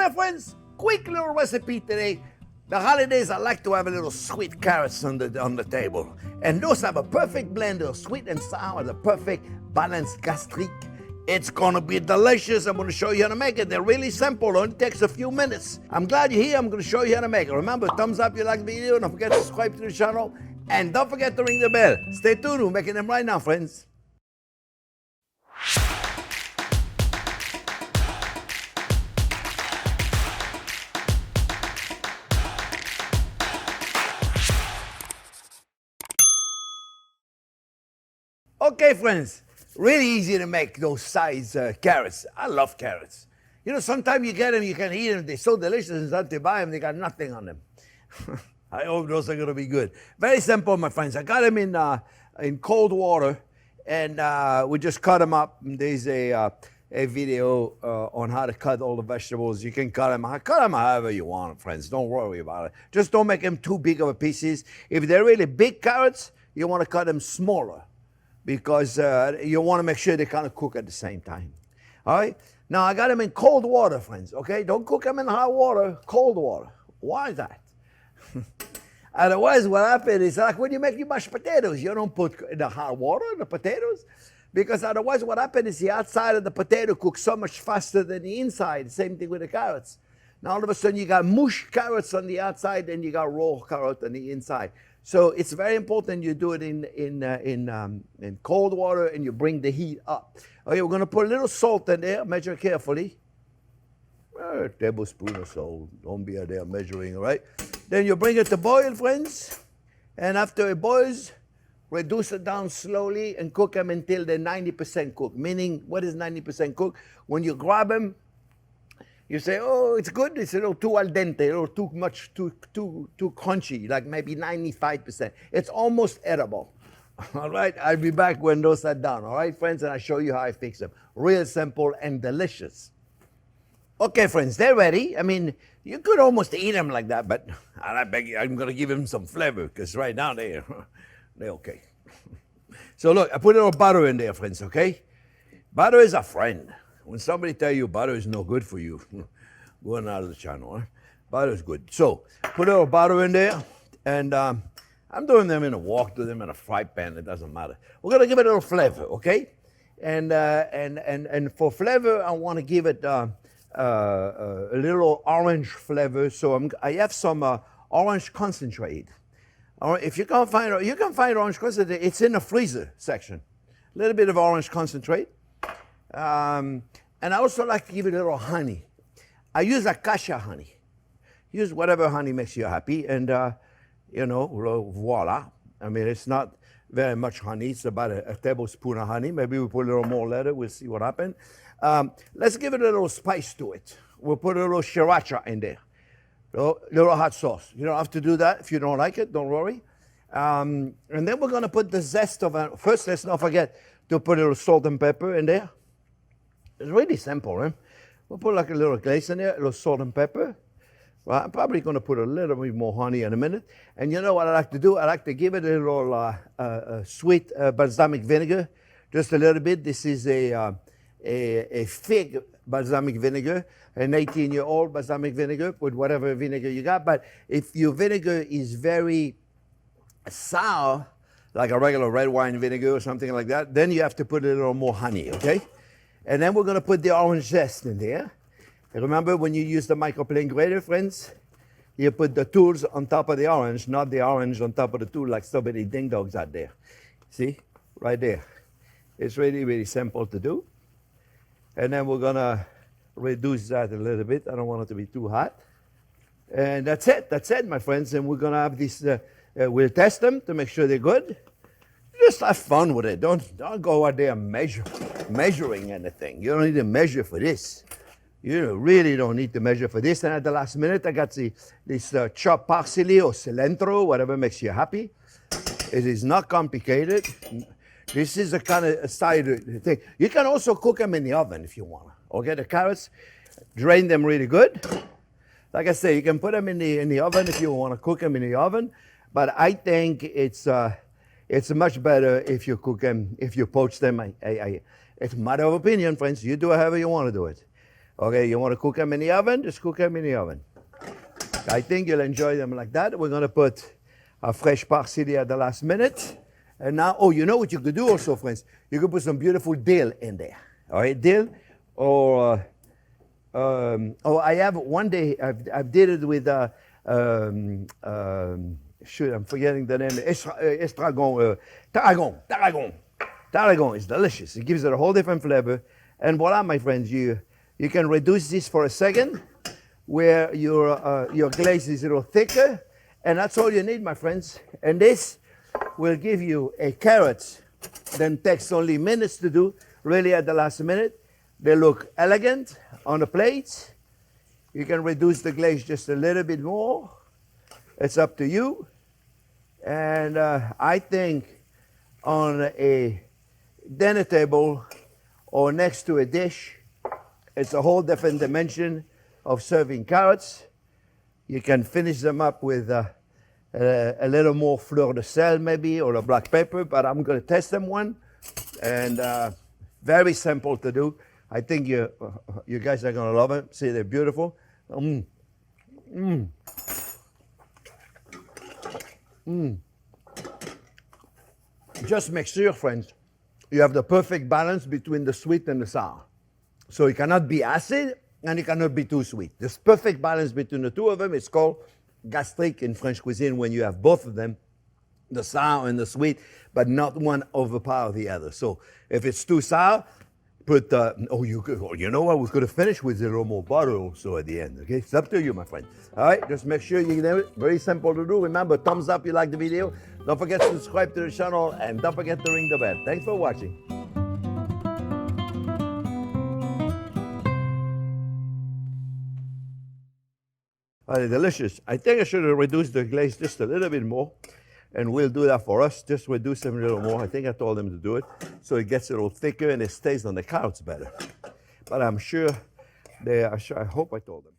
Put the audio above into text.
my friends, quick little recipe today. The holidays, I like to have a little sweet carrots on the table. And those have a perfect blend of sweet and sour, the perfect balance gastrique. It's gonna be delicious. I'm gonna show you how to make it. They're really simple, it only takes a few minutes. I'm glad you're here, I'm gonna show you how to make it. Remember, thumbs up if you like the video, don't forget to subscribe to the channel, and don't forget to ring the bell. Stay tuned, we're making them right now, friends. Okay, friends, really easy to make those size carrots. I love carrots. You know, sometimes you get them, you can eat them, they're so delicious, and until you buy them, they got nothing on them. I hope those are gonna be good. Very simple, my friends. I got them in cold water, and we just cut them up. There's a video on how to cut all the vegetables. You can cut them however you want, friends. Don't worry about it. Just don't make them too big of a pieces. If they're really big carrots, you wanna cut them smaller, because you want to make sure they kind of cook at the same time. All right? Now, I got them in cold water, friends, okay? Don't cook them in hot water, cold water. Why is that? Otherwise, what happens is like when you make your mashed potatoes, you don't put in the hot water the potatoes, because otherwise what happens is the outside of the potato cooks so much faster than the inside. Same thing with the carrots. Now, all of a sudden, you got mushed carrots on the outside, and you got raw carrot on the inside. So it's very important you do it in cold water, and you bring the heat up. Okay, we're gonna put a little salt in there, measure carefully. A tablespoon or so, don't be there measuring, all right? Then you bring it to boil, friends. And after it boils, reduce it down slowly and cook them until they're 90% cooked. Meaning, what is 90% cooked? When you grab them, you say, oh, it's good. It's a little too al dente, a little too much, too crunchy, like maybe 95%. It's almost edible. All right, I'll be back when those are done. All right, friends, and I'll show you how I fix them. Real simple and delicious. Okay, friends, they're ready. I mean, you could almost eat them like that, but I beg you, I'm gonna give them some flavor, because right now they're okay. So look, I put a little butter in there, friends, okay? Butter is a friend. When somebody tell you butter is no good for you, going out of the channel, huh? Butter is good. So put a little butter in there, and I'm doing them in a wok, do them in a fry pan. It doesn't matter. We're gonna give it a little flavor, okay? And for flavor, I want to give it a little orange flavor. So I have some orange concentrate. If you can't find it, you can find orange concentrate. It's in the freezer section. A little bit of orange concentrate. And I also like to give it a little honey. I use acacia honey. Use whatever honey makes you happy, and you know, voila. I mean, it's not very much honey. It's about a tablespoon of honey. Maybe we put a little more later. We'll see what happens. Let's give it a little spice to it. We'll put a little sriracha in there. Little hot sauce. You don't have to do that if you don't like it. Don't worry. And then we're going to put the zest of it. First, let's not forget to put a little salt and pepper in there. It's really simple, right? We'll put like a little glaze in there, a little salt and pepper. Well, I'm probably going to put a little bit more honey in a minute. And you know what I like to do? I like to give it a little sweet balsamic vinegar, just a little bit. This is a fig balsamic vinegar, an 18-year-old balsamic vinegar with whatever vinegar you got. But if your vinegar is very sour, like a regular red wine vinegar or something like that, then you have to put a little more honey, okay? And then we're going to put the orange zest in there. And remember, when you use the microplane grater, friends, you put the tools on top of the orange, not the orange on top of the tool like so many ding dogs out there. See? Right there. It's really, really simple to do. And then we're going to reduce that a little bit. I don't want it to be too hot. And that's it. That's it, my friends. And we're going to have this, we'll test them to make sure they're good. Just have fun with it. Don't go out there measuring anything. You don't need to measure for this. You really don't need to measure for this. And at the last minute, I got this chopped parsley or cilantro, whatever makes you happy. It is not complicated. This is a kind of a side thing. You can also cook them in the oven if you want. Okay, the carrots, drain them really good. Like I say, you can put them in the oven if you want to cook them in the oven. But I think it's much better if you cook them, if you poach them. It's a matter of opinion, friends. You do it however you want to do it. Okay, you want to cook them in the oven? Just cook them in the oven. I think you'll enjoy them like that. We're going to put our fresh parsley at the last minute. And now, oh, you know what you could do also, friends? You could put some beautiful dill in there. All right, dill. Or I have one day, I've did it with, shoot, I'm forgetting the name. Estragon, tarragon. Tarragon is delicious. It gives it a whole different flavor. And voila, my friends, you can reduce this for a second where your glaze is a little thicker. And that's all you need, my friends. And this will give you a carrot that takes only minutes to do, really at the last minute. They look elegant on the plate. You can reduce the glaze just a little bit more. It's up to you. And I think on a dinner table or next to a dish, it's a whole different dimension of serving carrots. You can finish them up with a little more fleur de sel maybe, or a black pepper, but I'm going to test them one. And very simple to do. I think you guys are going to love it. See, they're beautiful. Just make sure, friends, you have the perfect balance between the sweet and the sour. So it cannot be acid and it cannot be too sweet. This perfect balance between the two of them is called gastrique in French cuisine, when you have both of them, the sour and the sweet, but not one overpower the other. So if it's too sour, put, you know what, we're going to finish with a little more butter also at the end, okay? It's up to you, my friend. All right, just make sure you know it. Very simple to do. Remember, thumbs up if you like the video. Don't forget to subscribe to the channel, and don't forget to ring the bell. Thanks for watching. Oh, they're delicious. I think I should have reduced the glaze just a little bit more, and we'll do that for us. Just reduce them a little more. I think I told them to do it, so it gets a little thicker and it stays on the carrots better. But I'm sure I hope I told them.